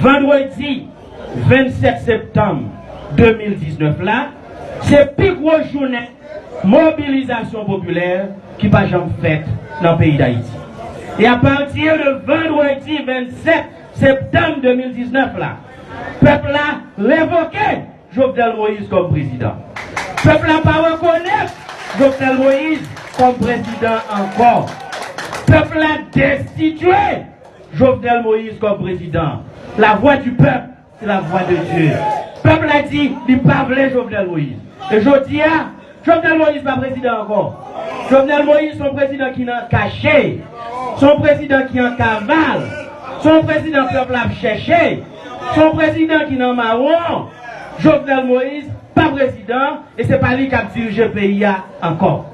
vendredi 27 septembre 2019 là, c'est plus grosse journée mobilisation populaire qui va jamais faite dans le pays d'Haïti. Et à partir de vendredi 27 septembre 2019 là, peuple a révoqué Jovenel Moïse comme président. Peuple n'a pas reconnu Jovenel Moïse comme président encore. Peuple a destitué Jovenel Moïse comme président. La voix du peuple, c'est la voix de Dieu. Peuple a dit, il ne pas voulu Jovenel Moïse. Et je dis, Jovenel Moïse pas président encore. Jovenel Moïse, son président qui n'a caché, son président qui en cavale, son président peuple a cherché, son président qui n'a marron. Jovenel Moïse, pas président, et c'est pas lui qui a dirigé le pays encore.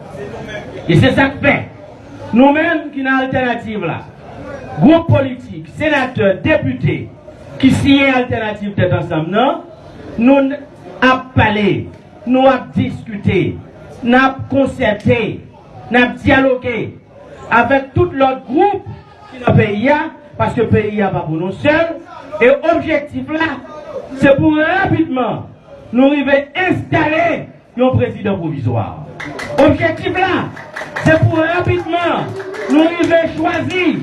Et c'est ça que fait. Nous-mêmes qui avons alternative là, groupe politique, sénateurs, députés, qui signent alternative tête ensemble, non? Nous avons parlé, nous avons discuté, nous avons concerté, nous avons dialogué avec tout l'autre groupe qui est dans le pays, parce que le pays n'est pas pour nous seuls. Et l'objectif là, c'est pour rapidement nous arriver à installer un président provisoire. Objectif là, c'est pour rapidement nous arriver à choisir,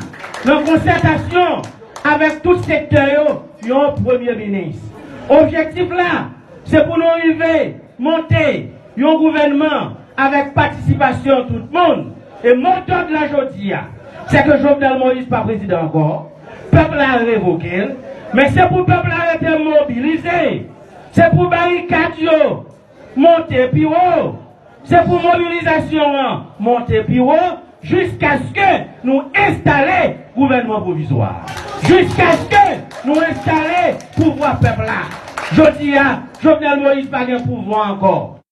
dans concertation avec tout secteur, un premier ministre. Objectif là, c'est pour nous arriver à monter un gouvernement avec participation de tout le monde. Et mon temps de la journée, c'est que Jovenel Moïse pas président encore. Le peuple a révoqué. Mais c'est pour le peuple arrêter de mobiliser. C'est pour barricade monter plus haut. C'est pour mobilisation monter plus haut jusqu'à ce que nous installions le gouvernement provisoire. Jusqu'à ce que nous installions le pouvoir peuple là. Je dis à Jovenel Moïse pas de pouvoir encore.